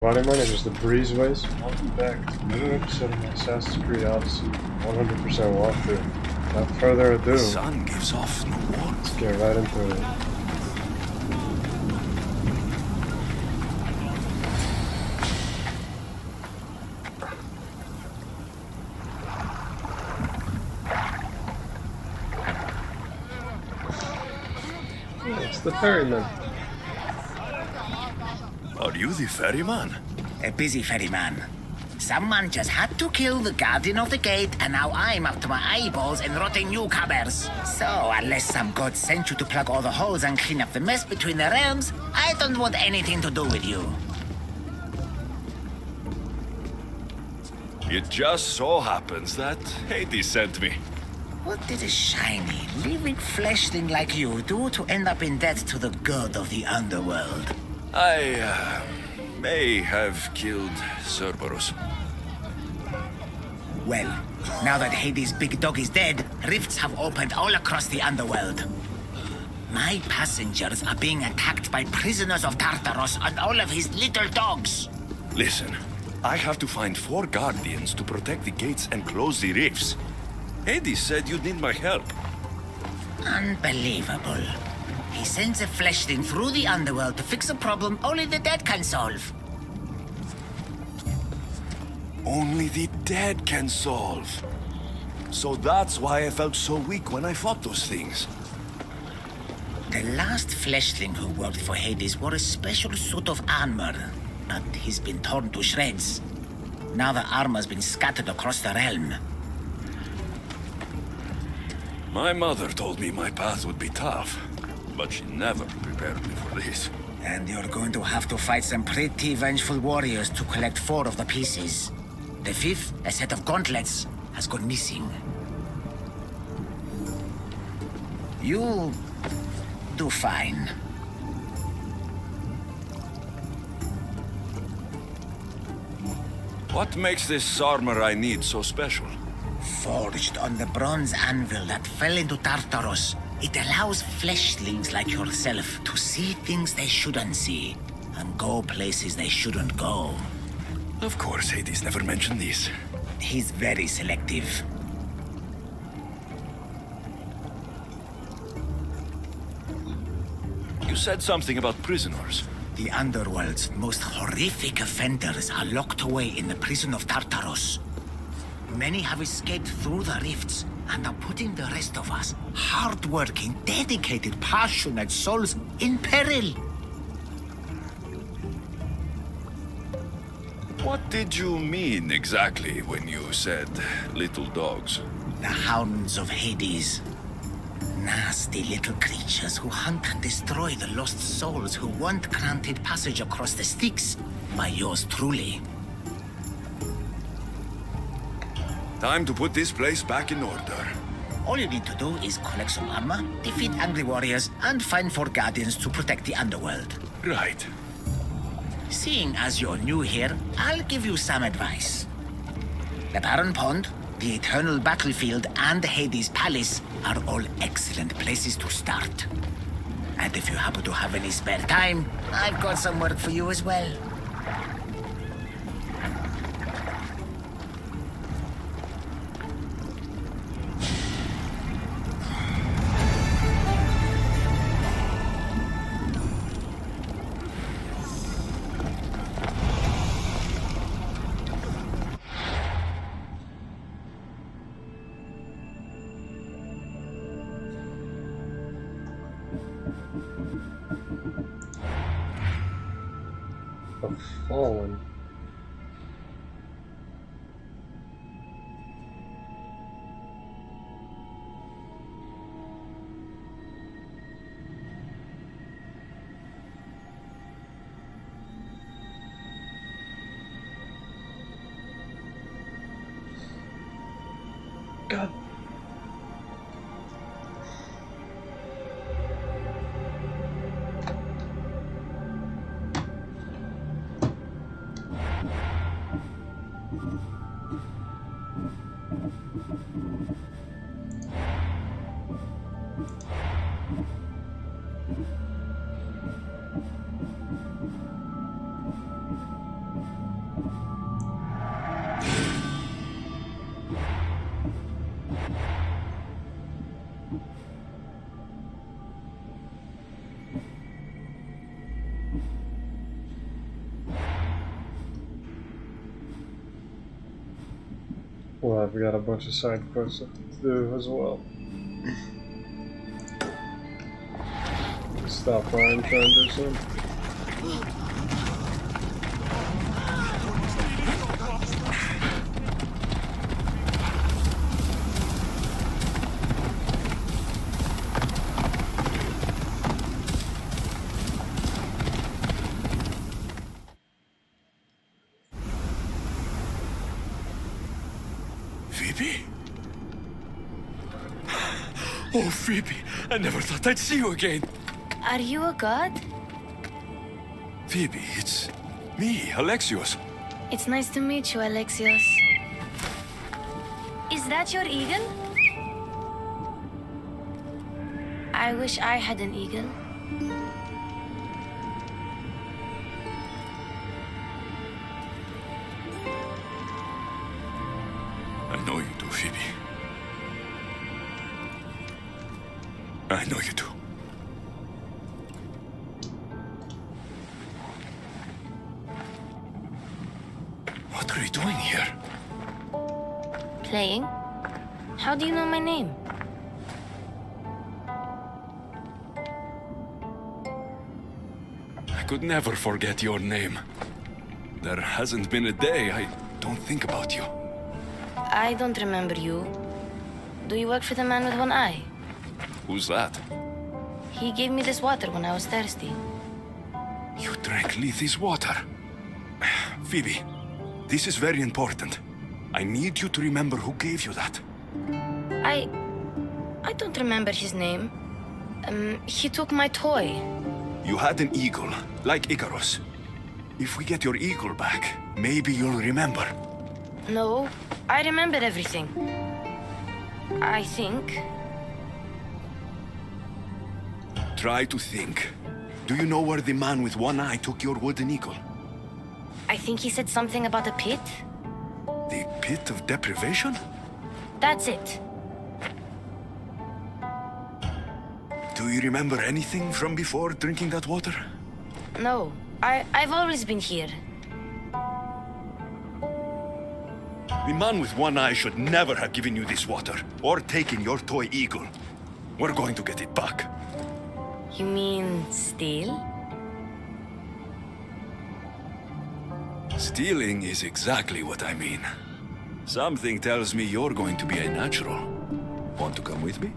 Body mine is just the breezeways. Welcome back to another episode of my Assassin's Creed Odyssey 100% walkthrough. Without further ado, The sun gives off no warmth. let's get right into it. Oh, it's the ferryman. Are you the ferryman? A busy ferryman. Someone just had to kill the guardian of the gate, and now I'm up to my eyeballs in rotting newcomers. So, unless some god sent you to plug all the holes and clean up the mess between the realms, I don't want anything to do with you. It just so happens that Hades sent me. What did a shiny, living fleshling like you do to end up in debt to the god of the underworld? I may have killed Cerberus. Well, now that Hades' big dog is dead, rifts have opened all across the underworld. My passengers are being attacked by prisoners of Tartaros and all of his little dogs. Listen, I have to find 4 guardians to protect the gates and close the rifts. Hades said you'd need my help. Unbelievable. He sends a fleshling through the underworld to fix a problem only the dead can solve. Only the dead can solve. So that's why I felt so weak when I fought those things. The last fleshling who worked for Hades wore a special suit of armor, but he's been torn to shreds. Now the armor's been scattered across the realm. My mother told me my path would be tough, but she never prepared me for this. And you're going to have to fight some pretty vengeful warriors to collect 4 of the pieces. The 5th, a set of gauntlets, has gone missing. You'll do fine. What makes this armor I need so special? Forged on the bronze anvil that fell into Tartaros, it allows fleshlings like yourself to see things they shouldn't see, and go places they shouldn't go. Of course, Hades never mentioned this. He's very selective. You said something about prisoners. The underworld's most horrific offenders are locked away in the prison of Tartaros. Many have escaped through the rifts and are putting the rest of us, hard-working, dedicated, passionate souls, in peril. What did you mean exactly when you said little dogs? The hounds of Hades. Nasty little creatures who hunt and destroy the lost souls who weren't granted passage across the Styx by yours truly. Time to put this place back in order. All you need to do is collect some armor, defeat angry warriors, and find 4 guardians to protect the underworld. Right. Seeing as you're new here, I'll give you some advice. The Barren Pond, the Eternal Battlefield, and Hades Palace are all excellent places to start. And if you happen to have any spare time, I've got some work for you as well. The Fallen. God. Well, I've got a bunch of side quests to do as well. Stop Ryan trying to do some. Phoebe? Oh, Phoebe, I never thought I'd see you again. Are you a god? Phoebe, it's me, Alexios. It's nice to meet you, Alexios. Is that your eagle? I wish I had an eagle. I know you do, Phoebe. I know you do. What are you doing here? Playing? How do you know my name? I could never forget your name. There hasn't been a day I don't think about you. I don't remember you. Do you work for the man with one eye? Who's that? He gave me this water when I was thirsty. You drank Lethe's water. Phoebe, this is very important. I need you to remember who gave you that. I don't remember his name. He took my toy. You had an eagle, like Icarus. If we get your eagle back, maybe you'll remember. No, I remember everything. I think. Try to think. Do you know where the man with one eye took your wooden eagle? I think he said something about a pit. The pit of deprivation? That's it. Do you remember anything from before drinking that water? No, I've always been here. The man with one eye should never have given you this water, or taken your toy eagle. We're going to get it back. You mean steal? Stealing is exactly what I mean. Something tells me you're going to be a natural. Want to come with me?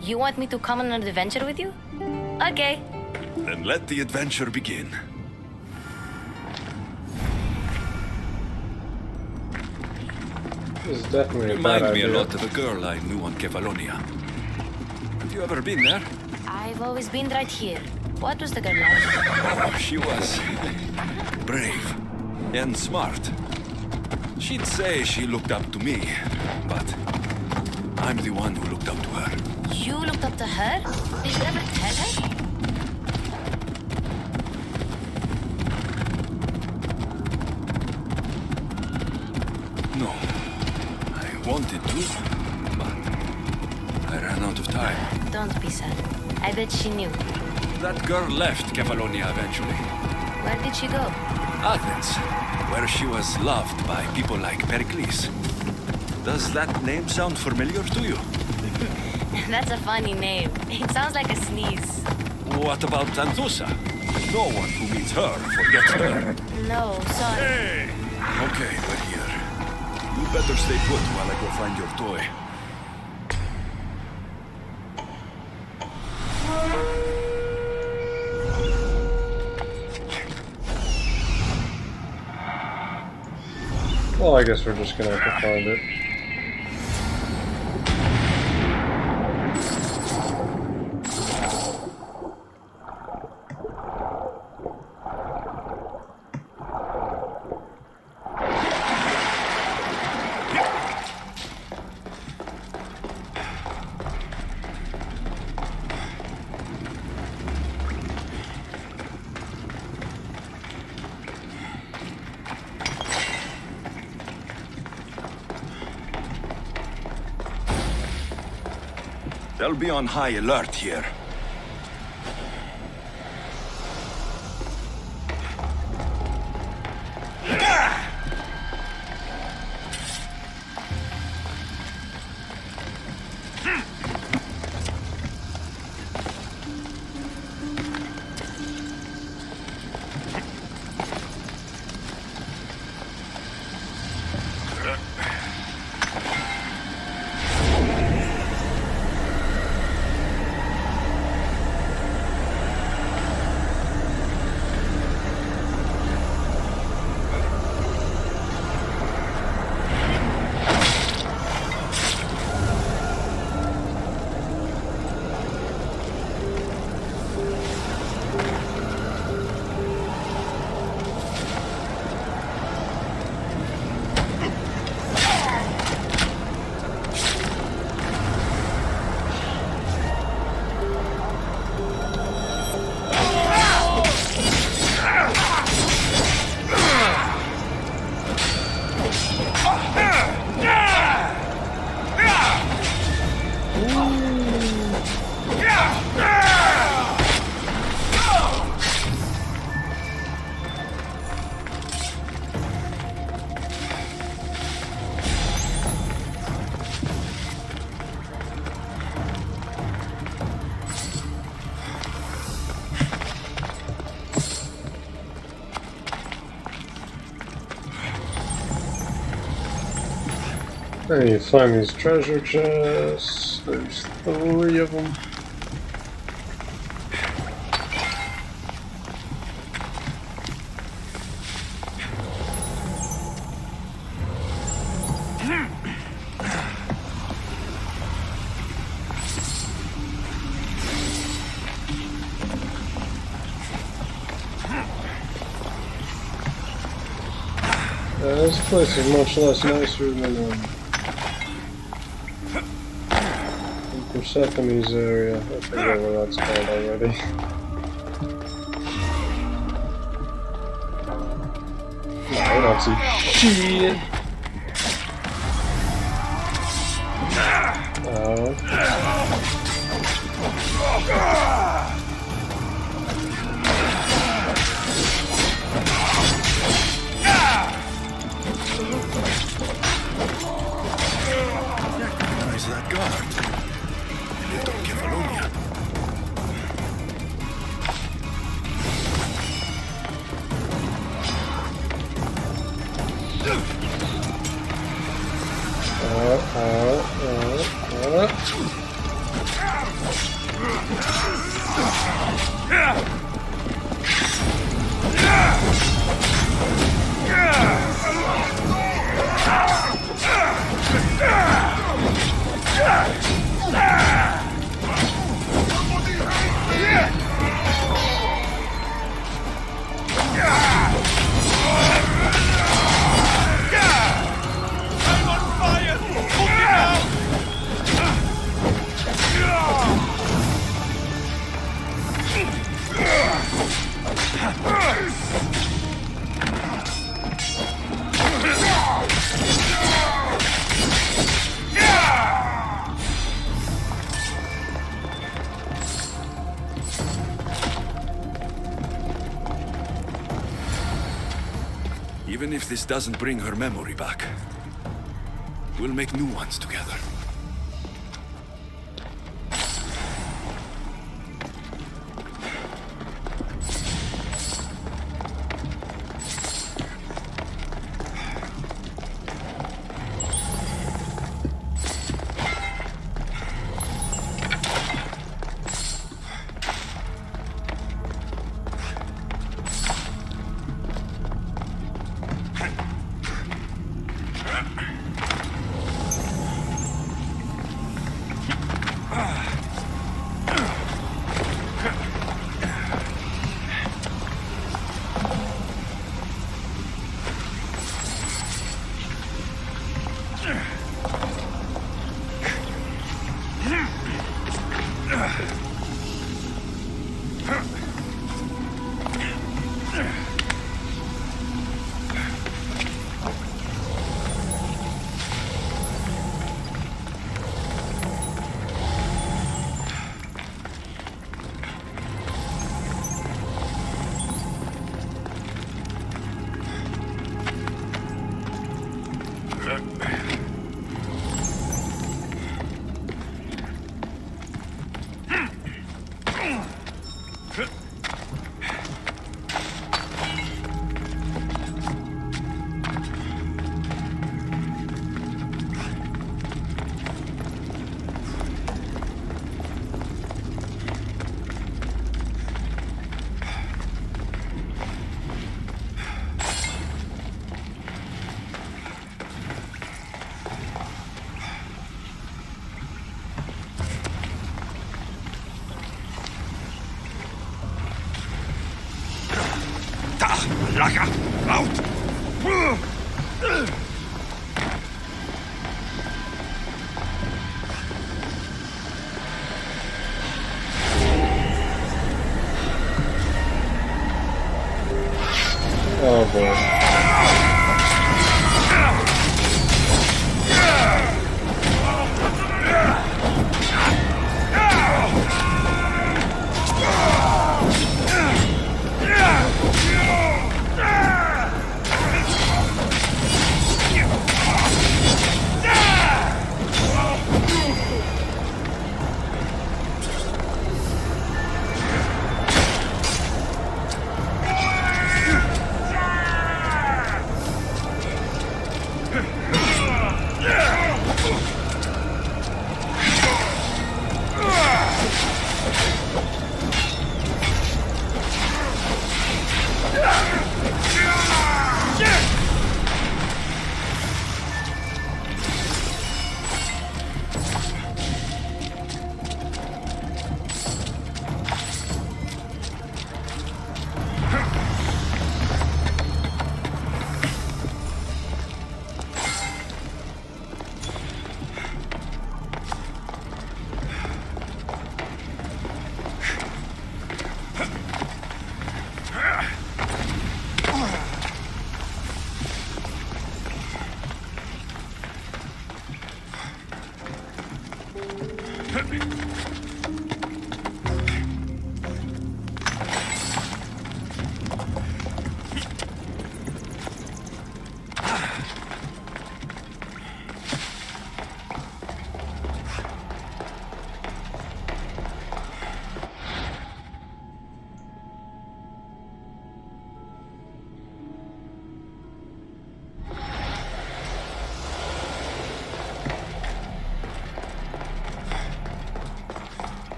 You want me to come on an adventure with you? Okay. Then let the adventure begin. This is definitely a bad Remind me idea. a lot of a girl I knew on Kefalonia. Have you ever been there? I've always been right here. What was the girl like? Oh, she was brave and smart. She'd say she looked up to me, but I'm the one who looked up to her. You looked up to her? Did you ever tell her? No, I wanted to, but I ran out of time. Don't be sad. I bet she knew. That girl left Kefalonia eventually. Where did she go? Athens, where she was loved by people like Pericles. Does that name sound familiar to you? That's a funny name. It sounds like a sneeze. What about Anthusa? No one who meets her forgets her. No, sorry. Hey! Okay, we're here. You better stay put while I go find your toy. Well, I guess we're just gonna have to find it. They'll be on high alert here. I need to find these treasure chests. There's 3 of them. This place is much less nicer than Persephone's area. I forget what that's called already. No, I don't see shit. Recognize that guard. Little Kefalonia. Even if this doesn't bring her memory back, we'll make new ones together.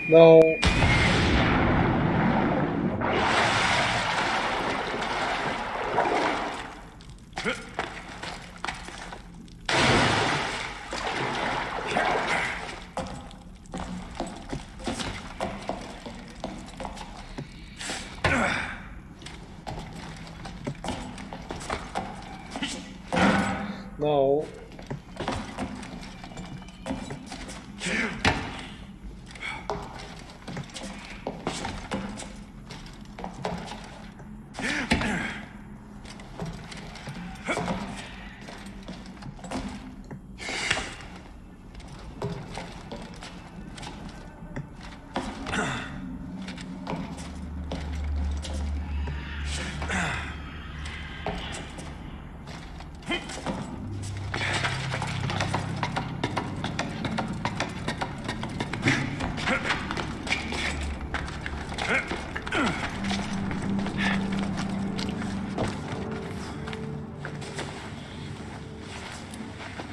No. No.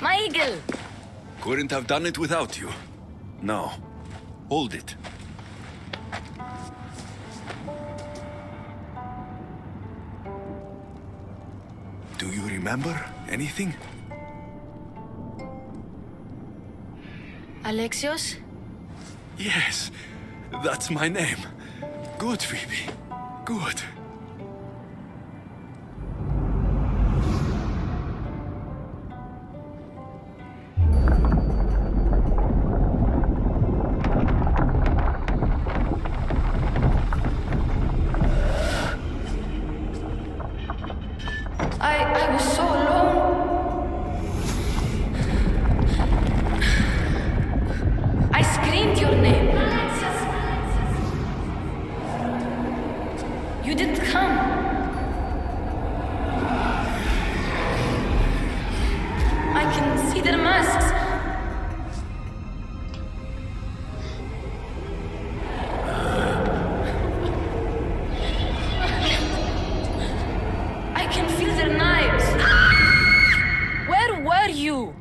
My eagle! Couldn't have done it without you. Now, hold it. Do you remember anything? Alexios? Yes, that's my name. Good, Phoebe. Good. I was so alone. I screamed your name. You didn't come. I can see their masks. I can feel their knives. Where were you?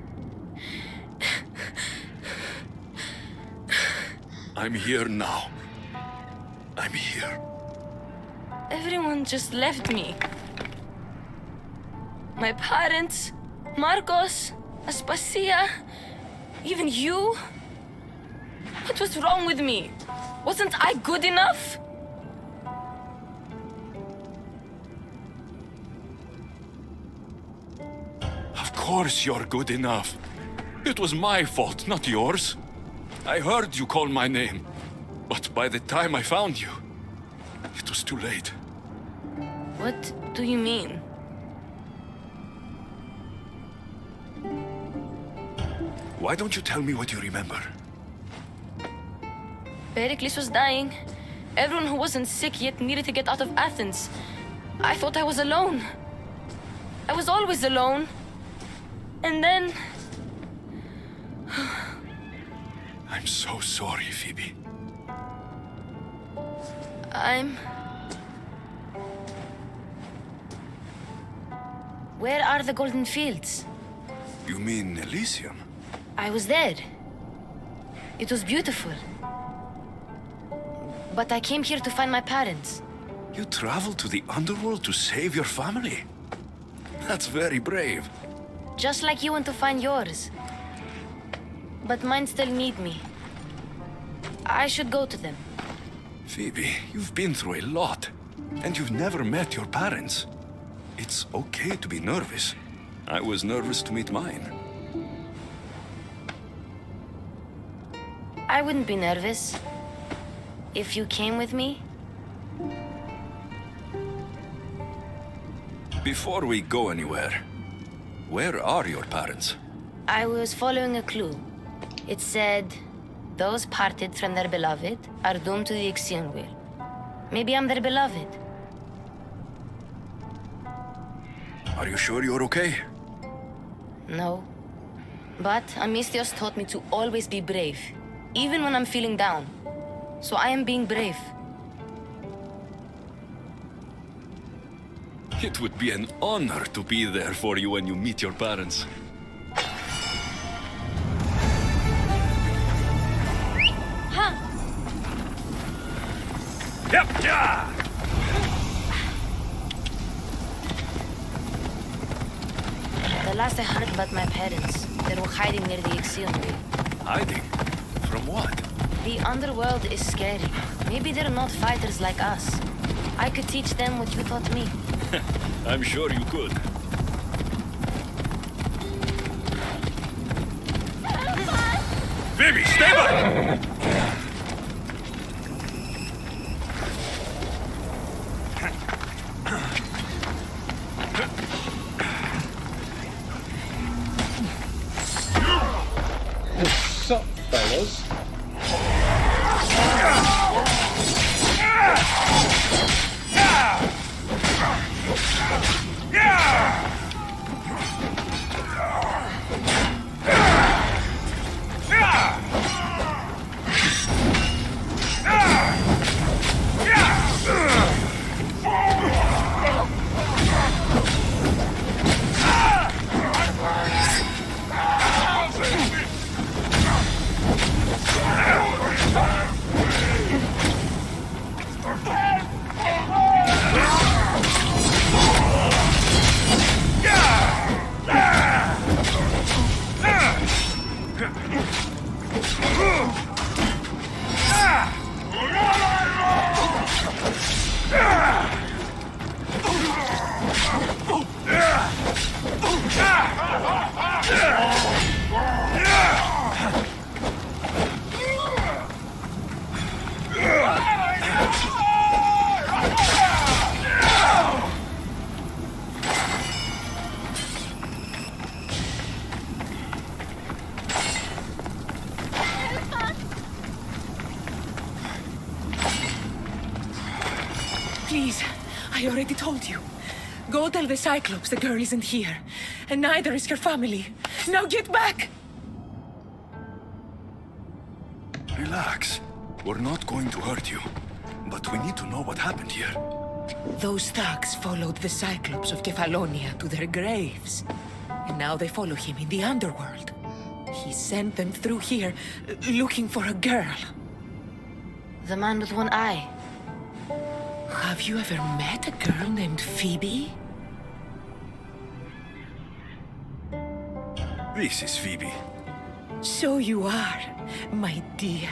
I'm here now. I'm here. Everyone just left me. My parents, Marcos, Aspasia, even you. What was wrong with me? Wasn't I good enough? Of course you're good enough. It was my fault, not yours. I heard you call my name. But by the time I found you, it was too late. What do you mean? Why don't you tell me what you remember? Pericles was dying. Everyone who wasn't sick yet needed to get out of Athens. I thought I was alone. I was always alone. And then... I'm so sorry, Phoebe. Where are the Golden Fields? You mean Elysium? I was there. It was beautiful. But I came here to find my parents. You traveled to the underworld to save your family? That's very brave. Just like you went to find yours. But mine still need me. I should go to them. Phoebe, you've been through a lot. And you've never met your parents. It's okay to be nervous. I was nervous to meet mine. I wouldn't be nervous. If you came with me. Before we go anywhere, where are your parents? I was following a clue. It said, those parted from their beloved are doomed to the Ixion wheel. Maybe I'm their beloved. Are you sure you're okay? No. But Amistios taught me to always be brave, even when I'm feeling down. So I am being brave. It would be an honor to be there for you when you meet your parents. Ha! Yep, yeah! The last I heard about my parents, they were hiding near the Ixion. Hiding? From what? The underworld is scary. Maybe they're not fighters like us. I could teach them what you taught me. I'm sure you could. Phoebe, stay back! What's up, fellas? Please, I already told you. Go tell the Cyclops the girl isn't here, and neither is her family. Now get back! Relax. We're not going to hurt you. But we need to know what happened here. Those thugs followed the Cyclops of Kefalonia to their graves. And now they follow him in the underworld. He sent them through here, looking for a girl. The man with one eye. Have you ever met a girl named Phoebe? This is Phoebe. So you are, my dear.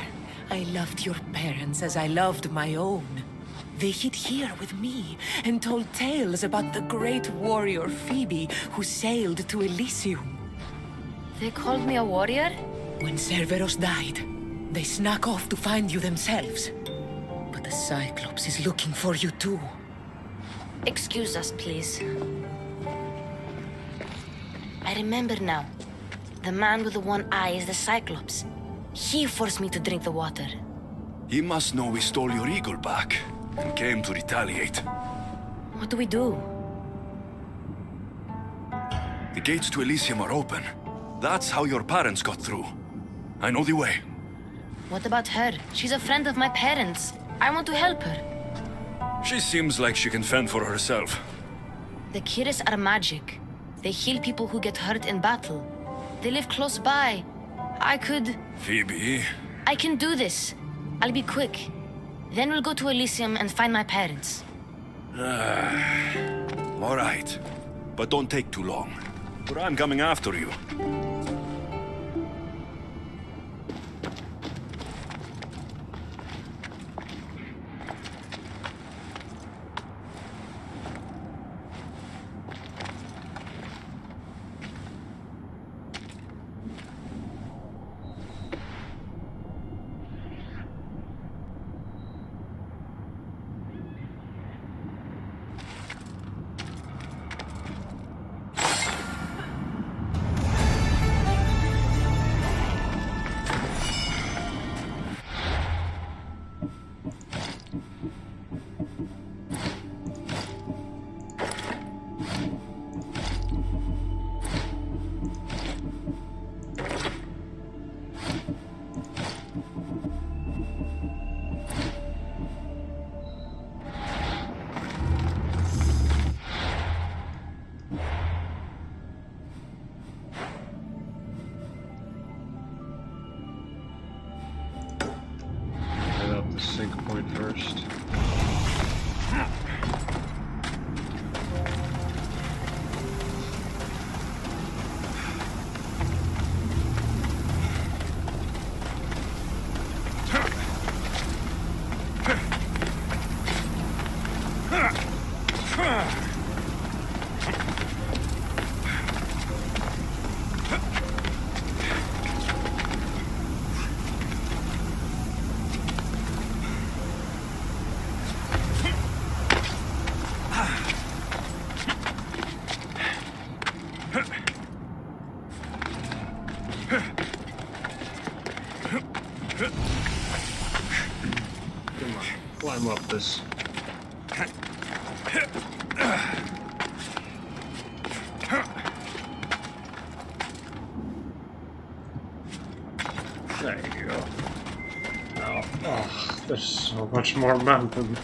I loved your parents as I loved my own. They hid here with me and told tales about the great warrior Phoebe who sailed to Elysium. They called me a warrior? When Cerberus died, they snuck off to find you themselves. But the Cyclops is looking for you too. Excuse us, please. I remember now. The man with the one eye is the Cyclops. He forced me to drink the water. He must know we stole your eagle back and came to retaliate. What do we do? The gates to Elysium are open. That's how your parents got through. I know the way. What about her? She's a friend of my parents. I want to help her. She seems like she can fend for herself. The Kiris are magic. They heal people who get hurt in battle. They live close by. I can do this. I'll be quick. Then we'll go to Elysium and find my parents. All right. But don't take too long, or I'm coming after you. Head out the sync point first. Come on, climb up this. There you go. Now, oh, there's so much more mountain.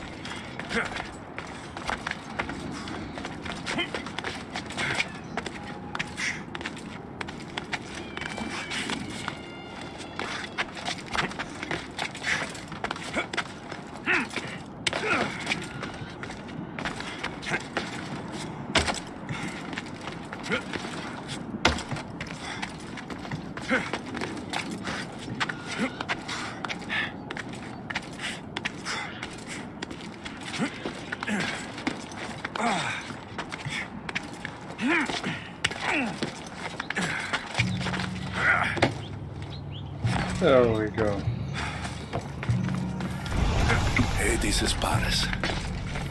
There we go. Hades is Paris.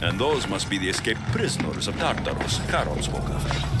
And those must be the escaped prisoners of Tartarus Charon spoke of.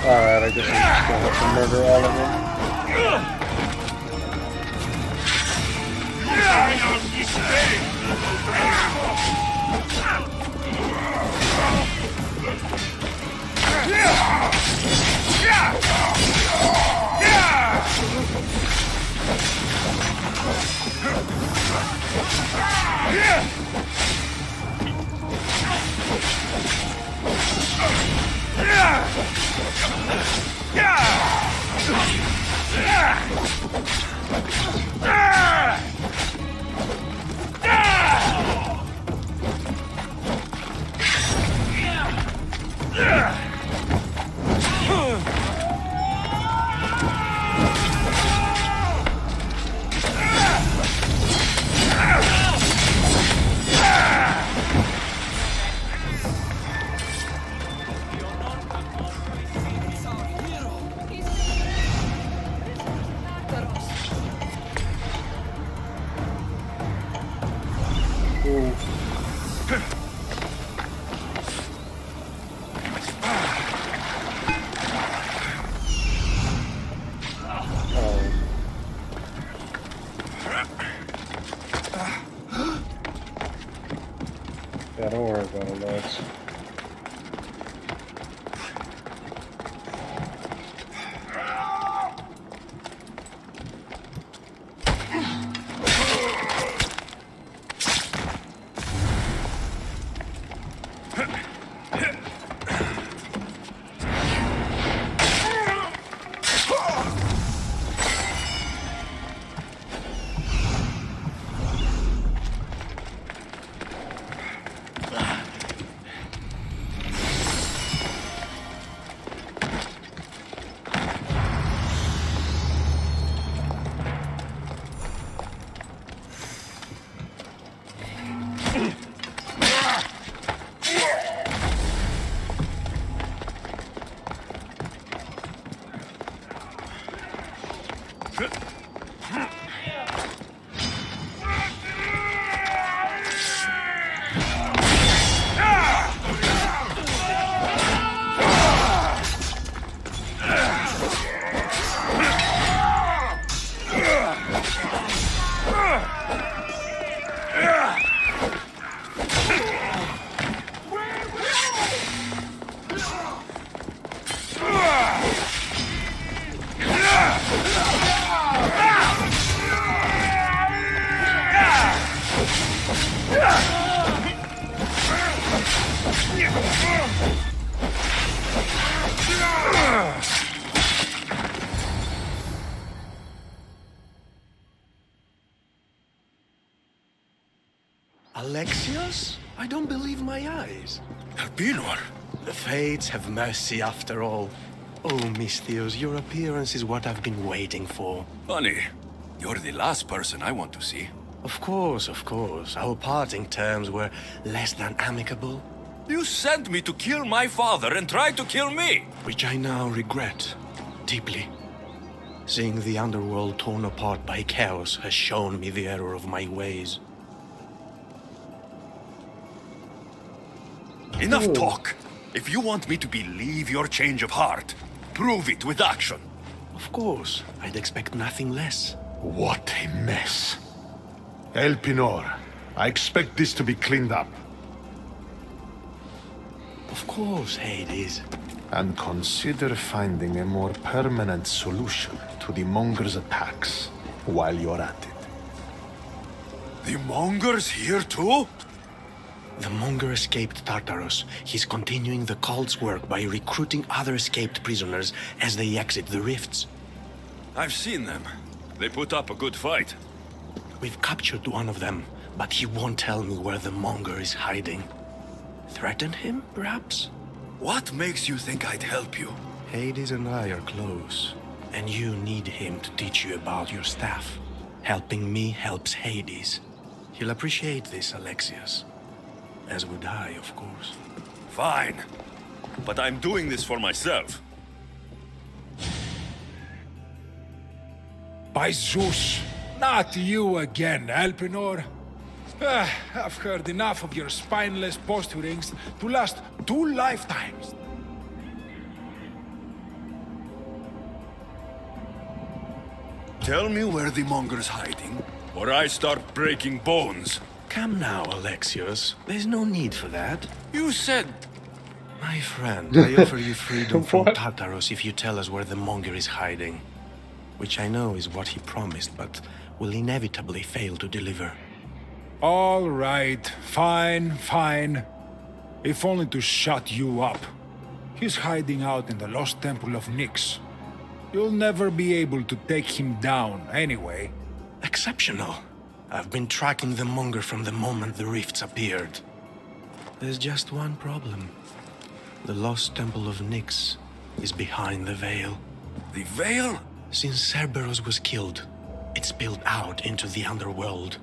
Alright, I guess I'm just gonna have to murder all of them. Yeah, don't worry about it, lads. Alexios? I don't believe my eyes. Elpinor! The fates have mercy after all. Oh, Misthios, your appearance is what I've been waiting for. Honey, you're the last person I want to see. Of course, of course. Our parting terms were less than amicable. You sent me to kill my father and tried to kill me! Which I now regret deeply. Seeing the underworld torn apart by chaos has shown me the error of my ways. Enough Ooh. talk! If you want me to believe your change of heart, prove it with action. Of course, I'd expect nothing less. What a mess. Elpinor, I expect this to be cleaned up. Of course, Hades. And consider finding a more permanent solution to the Monger's attacks while you're at it. The Mongers here too? The Monger escaped Tartarus. He's continuing the cult's work by recruiting other escaped prisoners as they exit the rifts. I've seen them. They put up a good fight. We've captured one of them, but he won't tell me where the Monger is hiding. Threaten him, perhaps? What makes you think I'd help you? Hades and I are close, and you need him to teach you about your staff. Helping me helps Hades. He'll appreciate this, Alexios. As would I, of course. Fine. But I'm doing this for myself. By Zeus, not you again, Elpinor. I've heard enough of your spineless posturings to last 2 lifetimes. Tell me where the Monger's hiding, or I start breaking bones. Come now, Alexios. There's no need for that. You said... My friend, I offer you freedom from What? Tartarus if you tell us where the Monger is hiding. Which I know is what he promised, but will inevitably fail to deliver. All right, fine. If only to shut you up. He's hiding out in the lost temple of Nyx. You'll never be able to take him down anyway. Exceptional. I've been tracking the Monger from the moment the rifts appeared. There's just one problem. The lost temple of Nyx is behind the veil. The veil? Since Cerberus was killed, it spilled out into the underworld.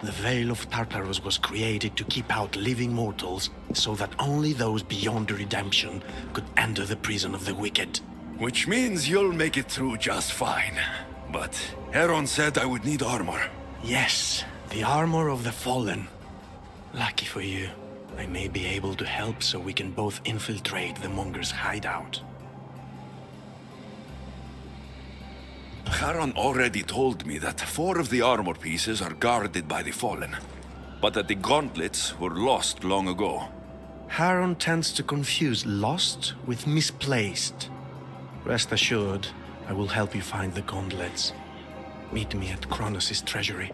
The Veil of Tartarus was created to keep out living mortals, so that only those beyond redemption could enter the prison of the wicked. Which means you'll make it through just fine. But Heron said I would need armor. Yes, the armor of the fallen. Lucky for you, I may be able to help so we can both infiltrate the Monger's hideout. Charon already told me that 4 of the armor pieces are guarded by the Fallen, but that the gauntlets were lost long ago. Haron tends to confuse lost with misplaced. Rest assured, I will help you find the gauntlets. Meet me at Kronos' treasury.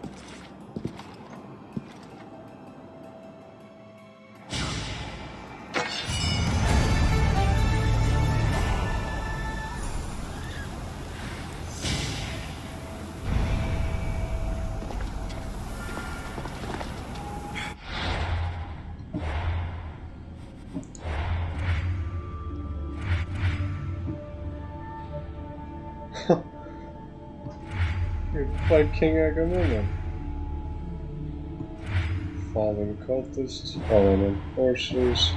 You fight King Agamemnon. Fallen cultists, fallen enforcers.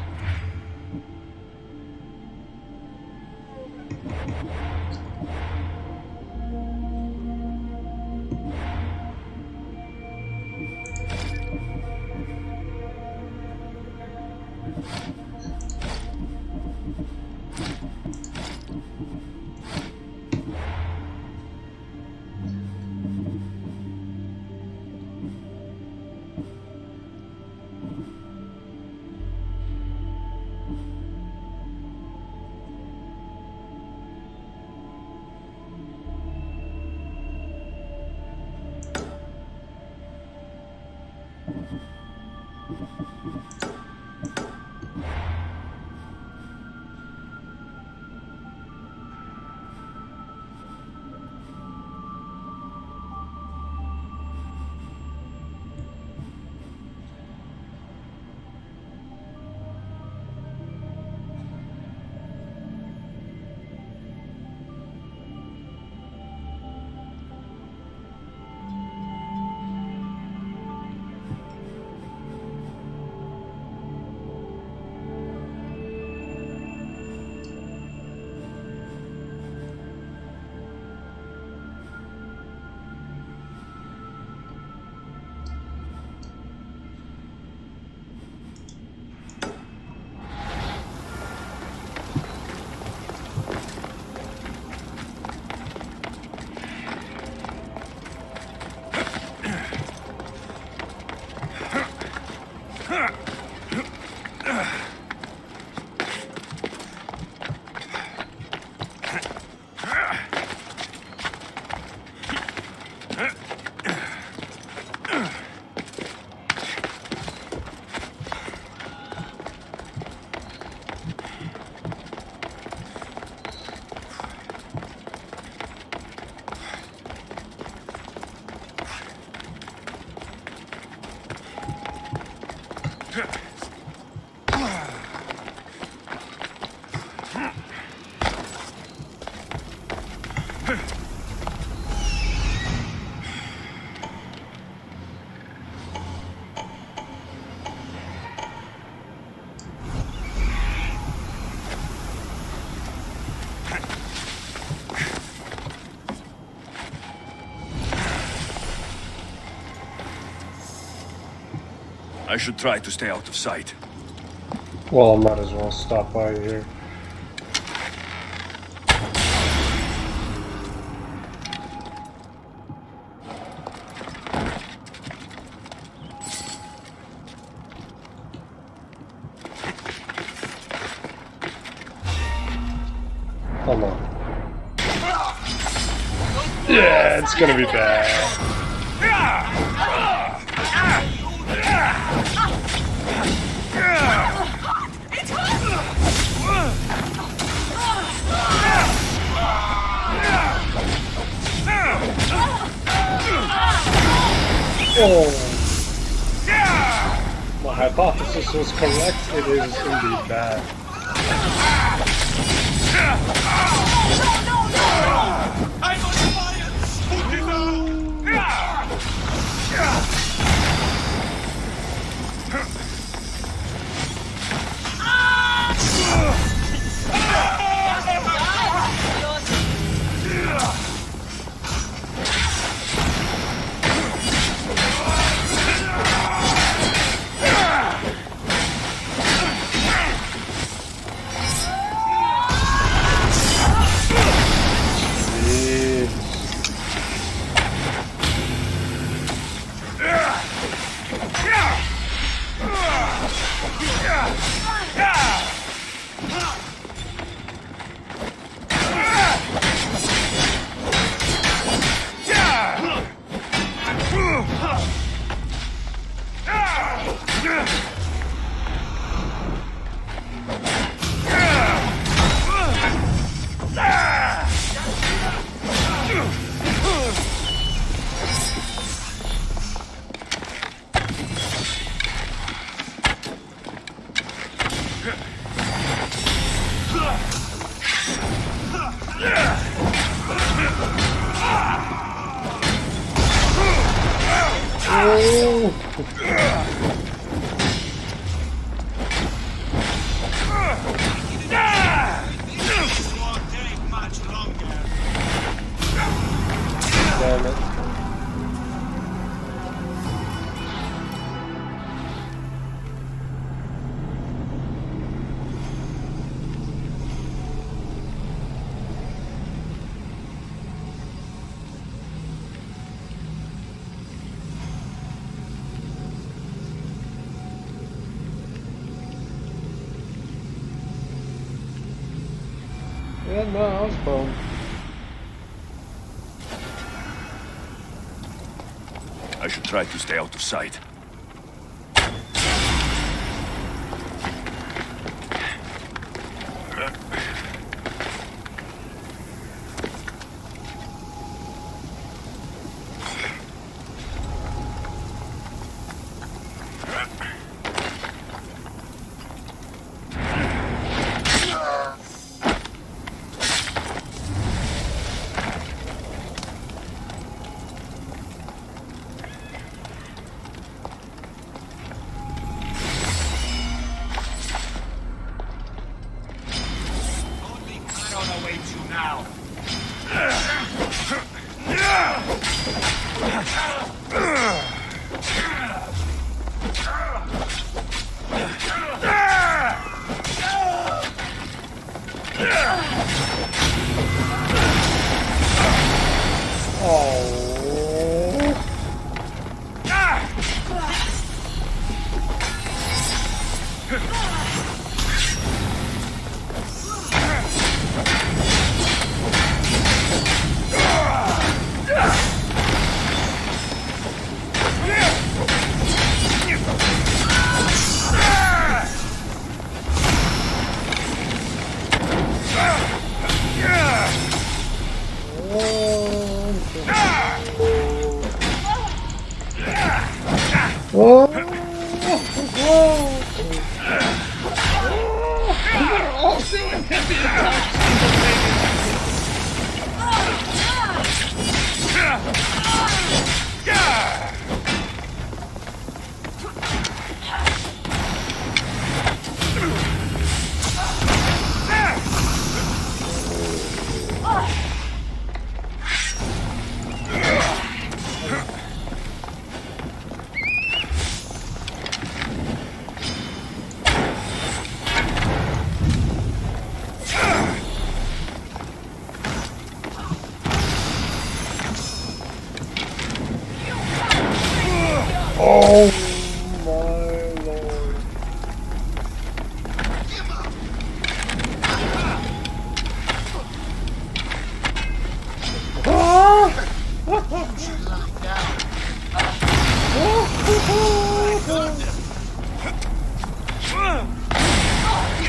I should try to stay out of sight. Well, I might as well stop by here. Come on. Yeah, it's gonna be bad. Oh. My hypothesis was correct. It is indeed bad. Damn it. Yeah, no, I was boned. I should try to stay out of sight. Whoa! Whoa! They're all doing heavy attacks Give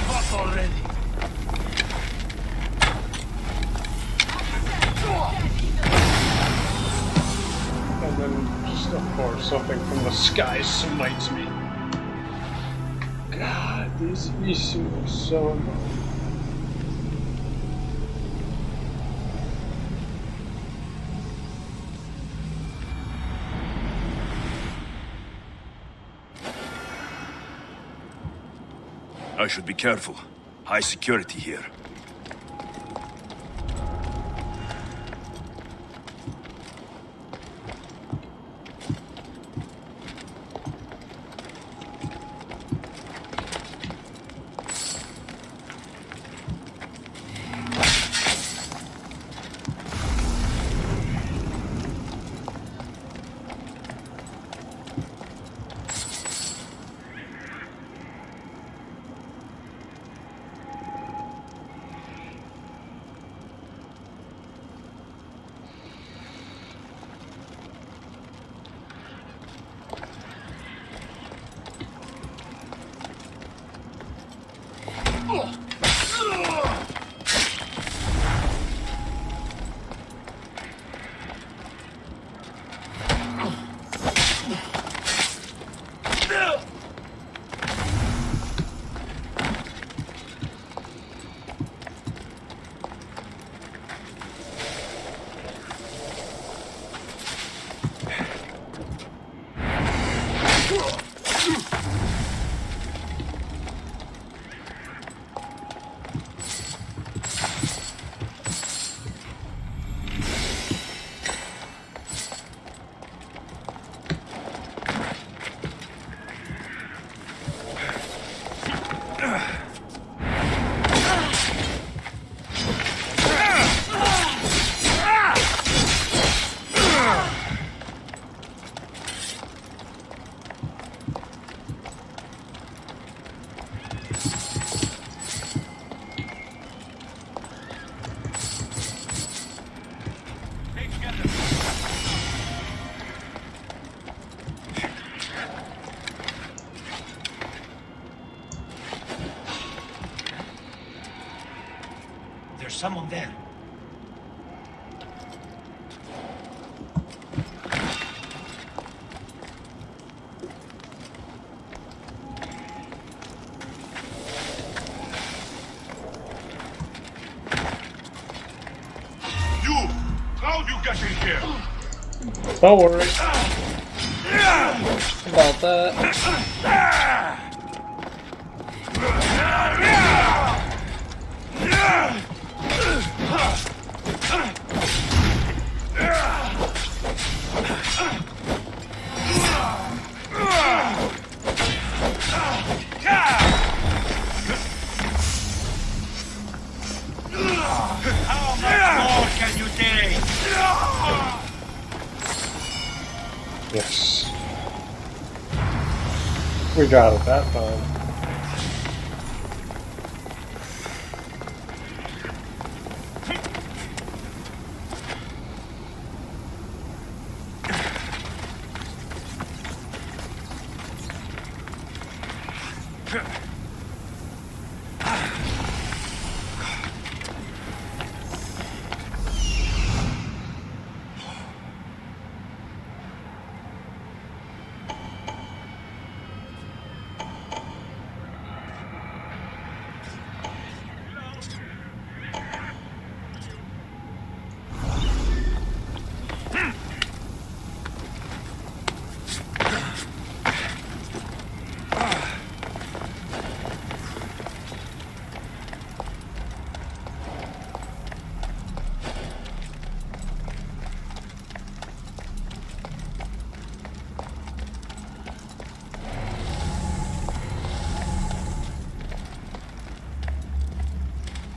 up already. And then, just of course, something from the sky smites me. God, these Isu are so annoying. I should be careful. High security here. There's someone there. You! How'd you get in here? Don't worry about that. How much more can you take? Yes. We got it that time.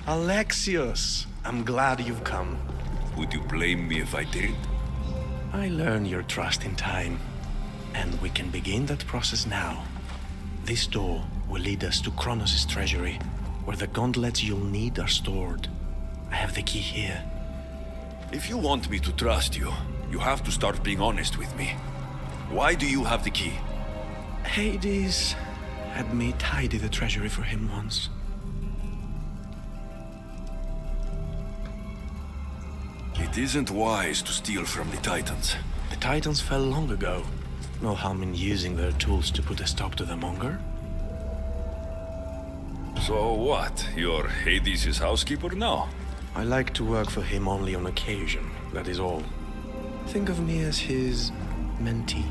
Alexios, I'm glad you've come. Would you blame me if I did? I learned your trust in time, and we can begin that process now. This door will lead us to Kronos' treasury, where the gauntlets you'll need are stored. I have the key here. If you want me to trust you, You have to start being honest with me. Why do you have the key? Hades had me tidy the treasury for him once. It isn't wise to steal from the Titans. The Titans fell long ago. No harm in using their tools to put a stop to the Monger. So what? You're Hades' housekeeper now? I like to work for him only on occasion, that is all. Think of me as his mentee.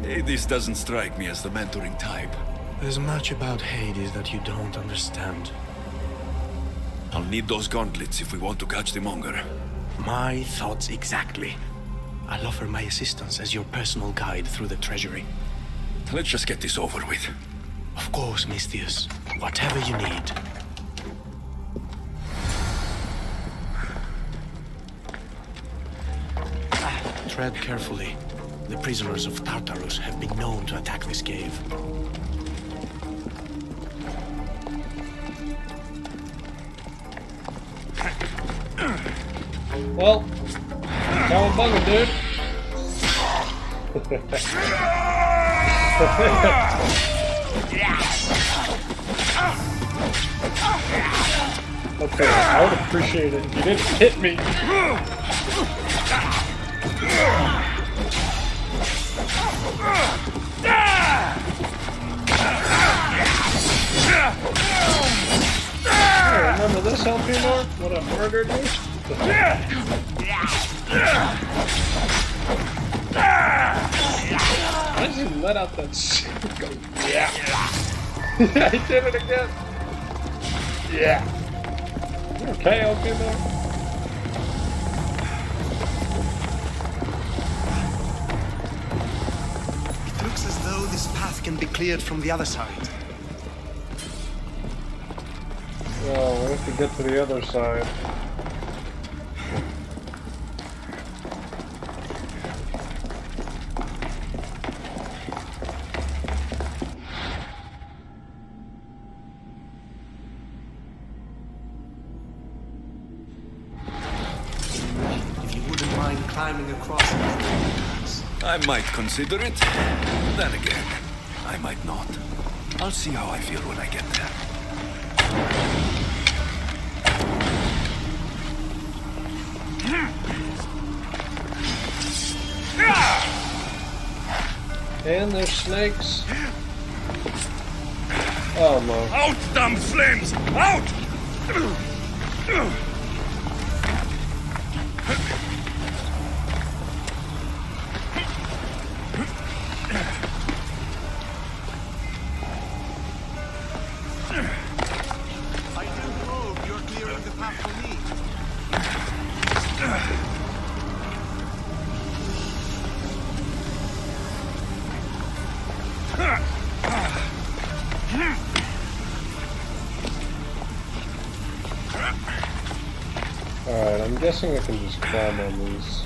Hades doesn't strike me as the mentoring type. There's much about Hades that you don't understand. I'll need those gauntlets if we want to catch the Monger. My thoughts exactly. I'll offer my assistance as your personal guide through the treasury. Let's just get this over with. Of course, Misthios. Whatever you need. Tread carefully. The prisoners of Tartarus have been known to attack this cave. Well, cowabunga, dude. Okay, I would appreciate it if you didn't hit me. Hey, remember this, Elpinor? When I murdered you? Why does he let out that shit? Go, yeah. Yeah, he did it again. Yeah. You okay, Elpinor? It looks as though this path can be cleared from the other side. Well, we have to get to the other side. If you wouldn't mind climbing across the I might consider it. Then again, I might not. I'll see how I feel when I get there. And there's snakes. Oh no. Out, damn flames! Out! I do hope you're clearing the path for me. Alright, I'm guessing I can just climb on these.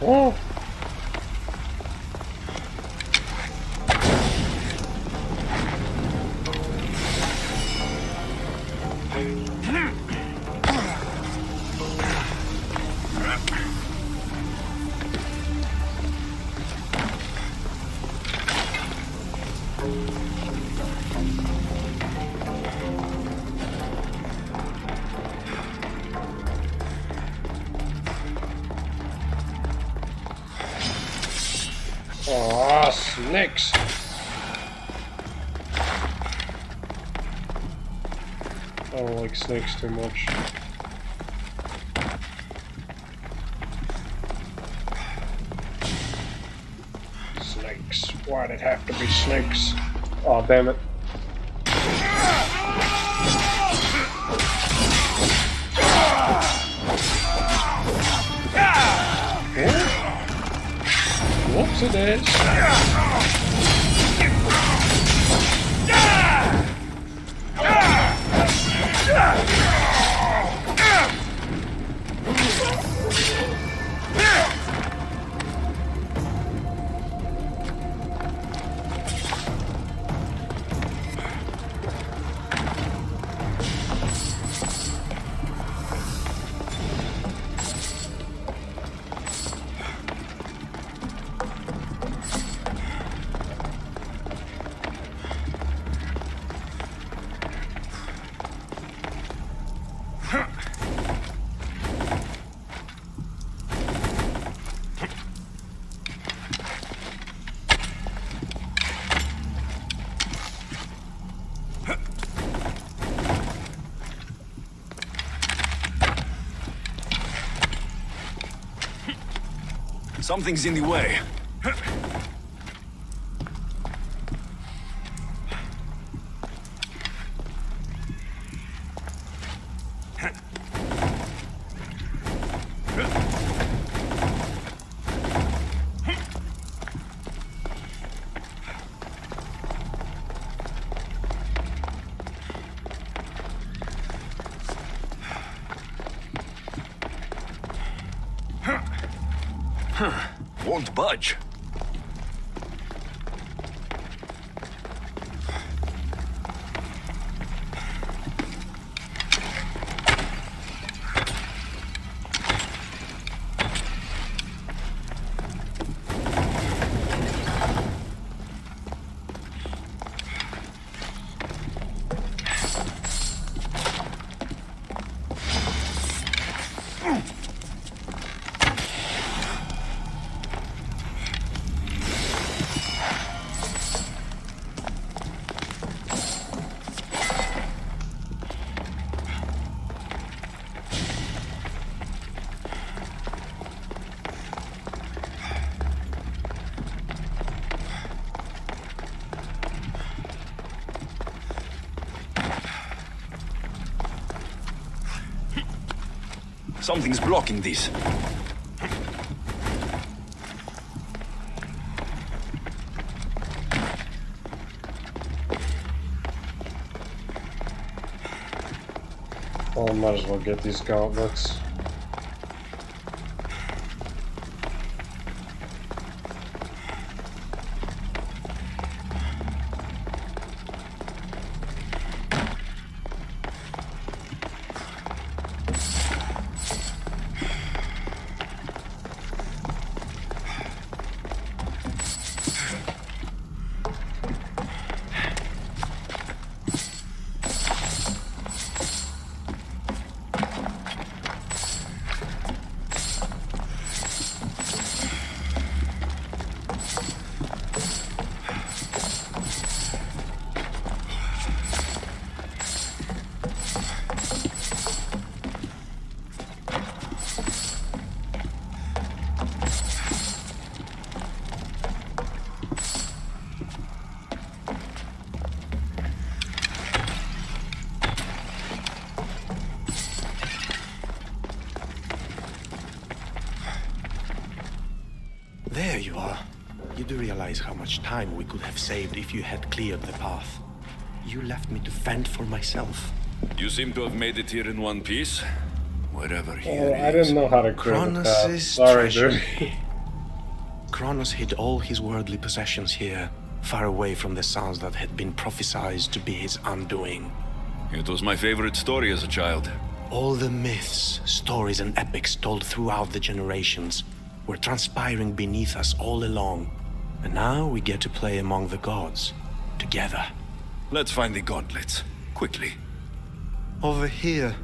Oh! Aw, snakes! I don't like snakes too much. Snakes. Why'd it have to be snakes? Aw, damn it. Whoopsie dash. Something's in the way. Won't budge. Something's blocking these. Well, I might as well get these gauntlets. There you are. You do realize how much time we could have saved if you had cleared the path. You left me to fend for myself. You seem to have made it here in one piece. Wherever he Oh, is. I didn't know how to clear the Kronos' path. Sorry, treasure. dude. Kronos hid all his worldly possessions here, far away from the sons that had been prophesied to be his undoing. It was my favorite story as a child. All the myths, stories, and epics told throughout the generations were transpiring beneath us all along. And now we get to play among the gods, together. Let's find the gauntlets. Quickly. Over here.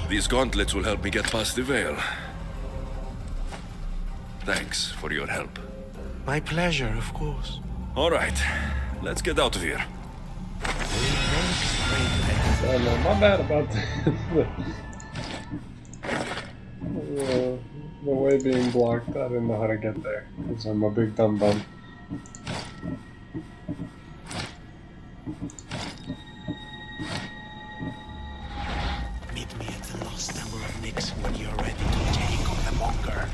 These gauntlets will help me get past the veil. Thanks for your help. My pleasure, of course. All right, let's get out of here. Oh no, my bad about that. The way being blocked, I didn't know how to get there. Because I'm a big dumb bum. Meet me at the lost temple of Nyx when you're ready to take on the Monger.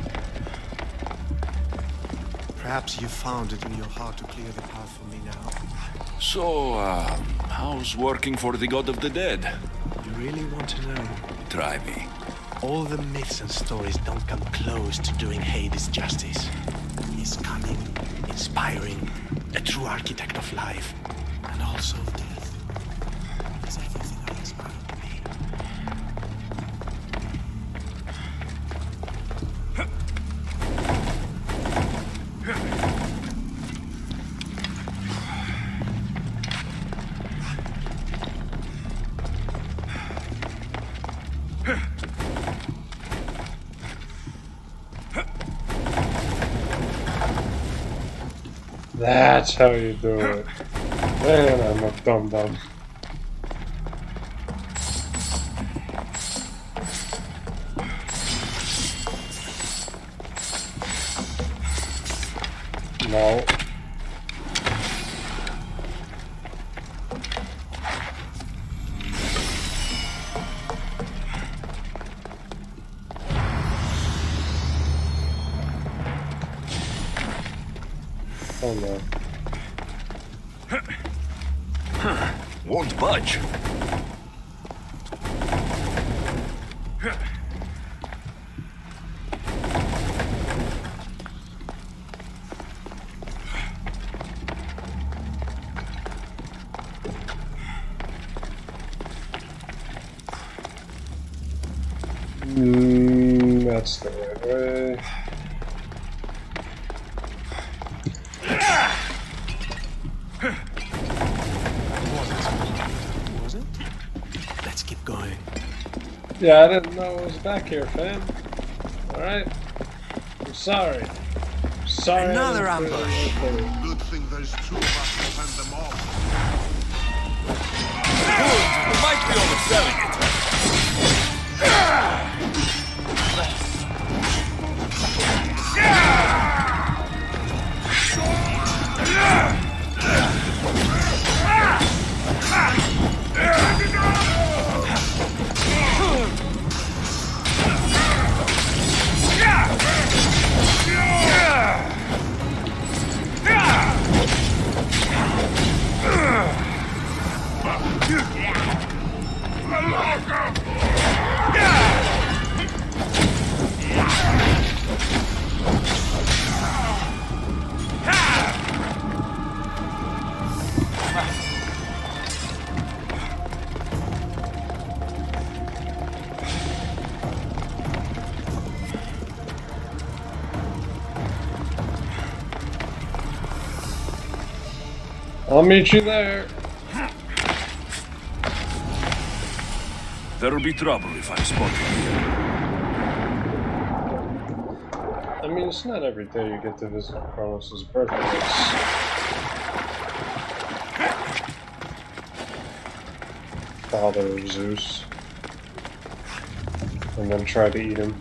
Perhaps you found it in your heart to clear the path for me now. So, how's working for the God of the Dead? You really want to know? Try me. All the myths and stories don't come close to doing Hades justice. He's cunning, inspiring, a true architect of life, and also of death. He's everything I aspire to be. That's how you do it. Man, I'm a dumb dumb. No. Oh no. Won't budge. That's the right way. Was it? Let's keep going. Yeah, I didn't know it was back here, fam. Alright? I'm sorry. I'm sorry. Another ambush. Good thing there's two of us to fend them off. Good! We might be overselling it. I'll meet you there. There'll be trouble if I'm spotted here. I mean, it's not every day you get to visit Kronos' birthplace. Father of Zeus. And then try to eat him.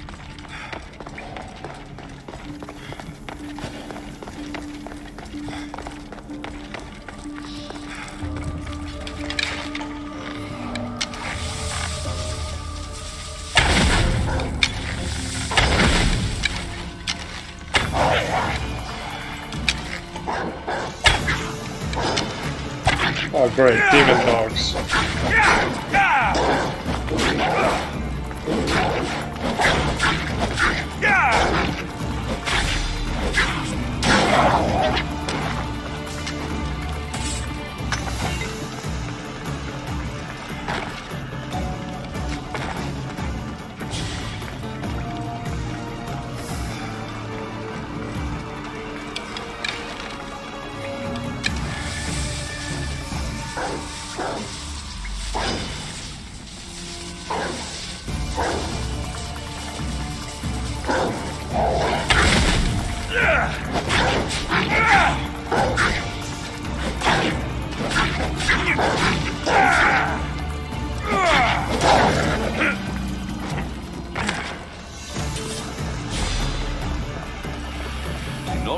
Oh great, demon dogs.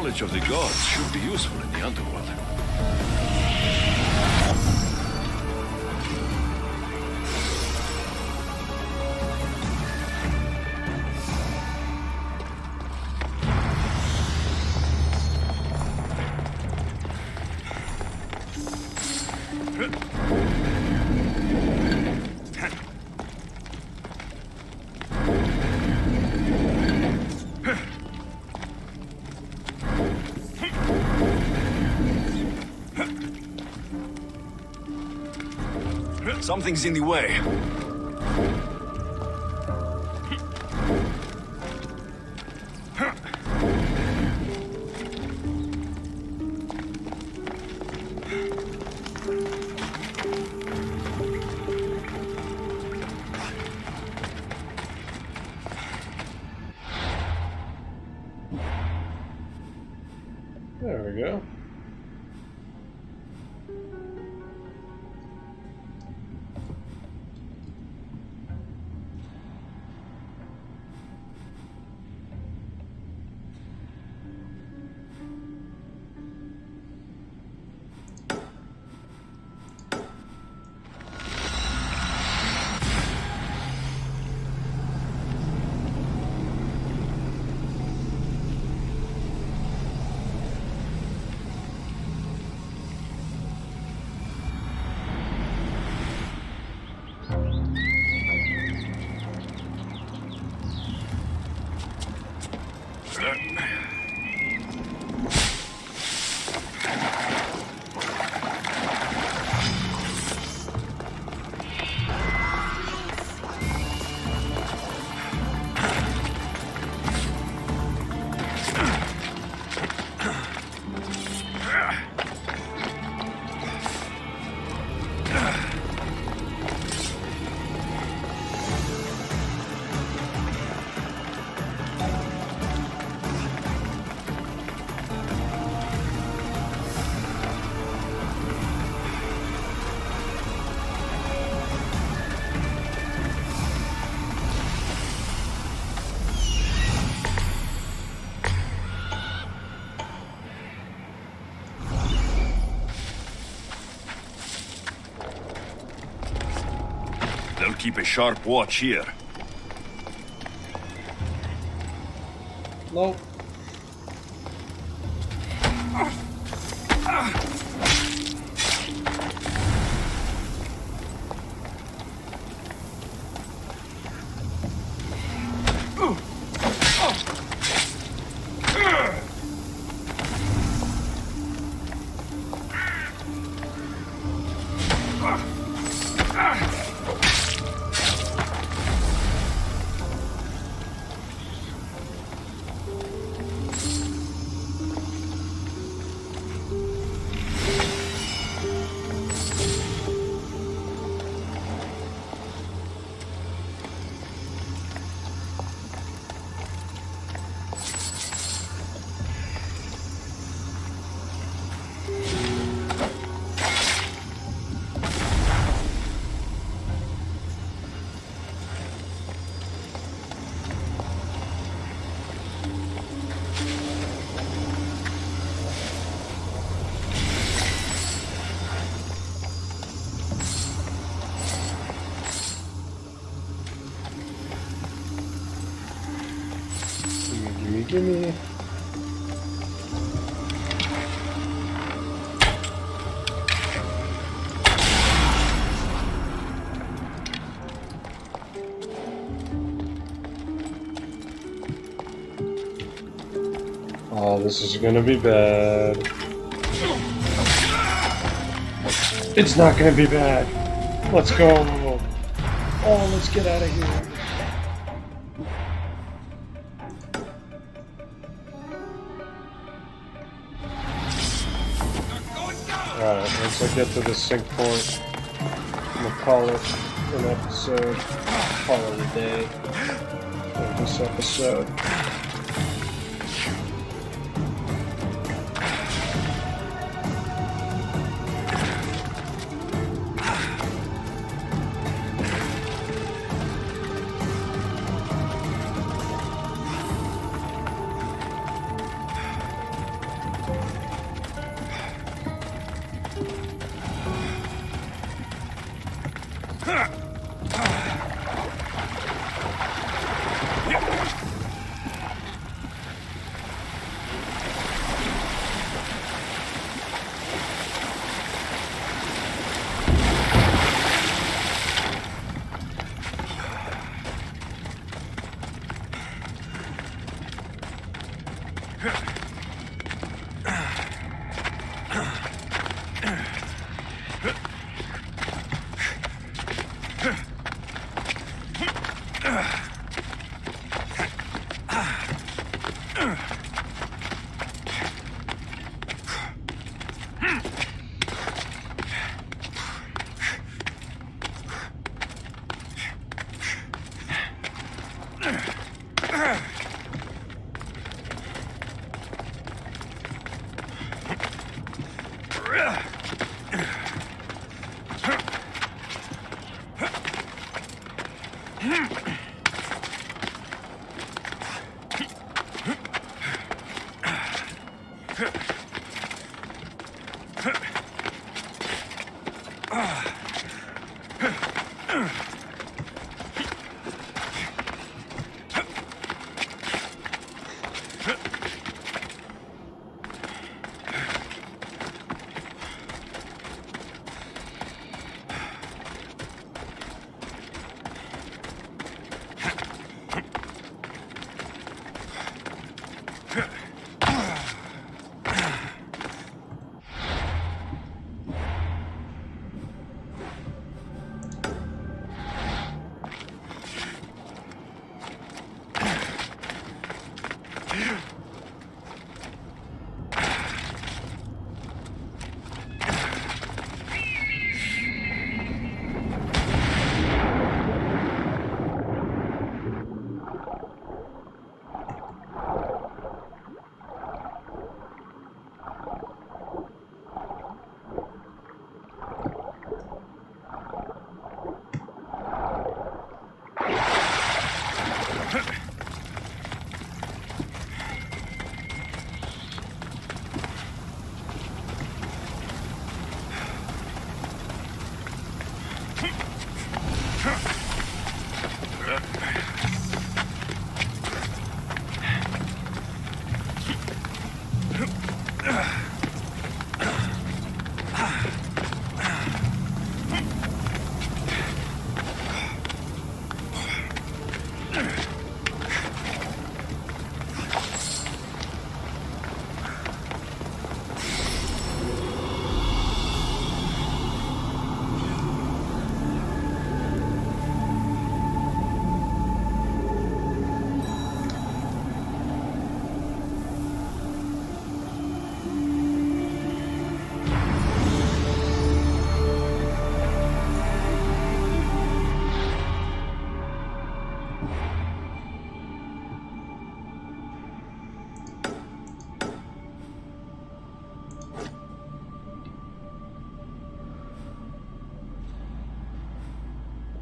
knowledge of the gods should be useful in the underworld. Something's in the way. There we go. They'll keep a sharp watch here. Nope. Gimme. Oh, this is gonna be bad. It's not gonna be bad. Let's go. Oh, let's get out of here. Alright, once I get to the sync point, I'm gonna call it an episode, call it a day of this episode.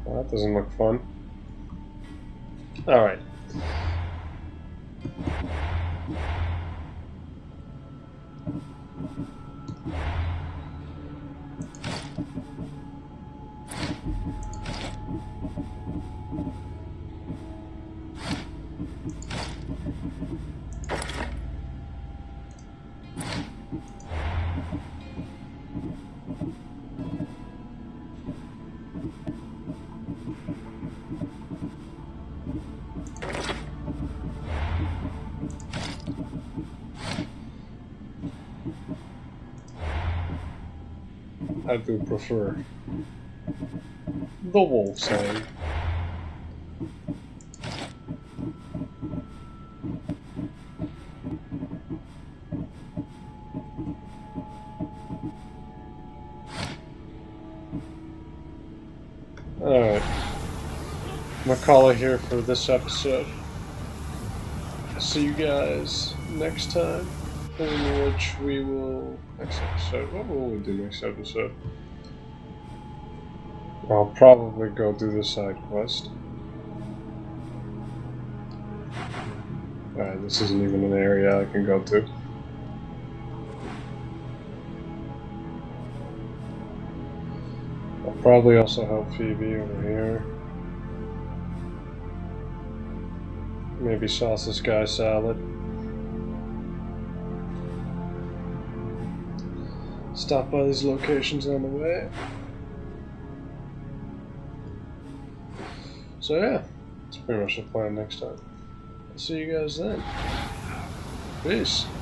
Well, that doesn't look fun. Alright. I do prefer the wolf sign. Alright. I'm gonna call it here for this episode. See you guys next time, in which we will... Next episode? What will we do next episode? I'll probably go do the side quest. Alright, this isn't even an area I can go to. I'll probably also help Phoebe over here. Maybe sauce this guy salad. Stop by these locations on the way. So yeah, that's pretty much the plan next time. I'll see you guys then. Peace.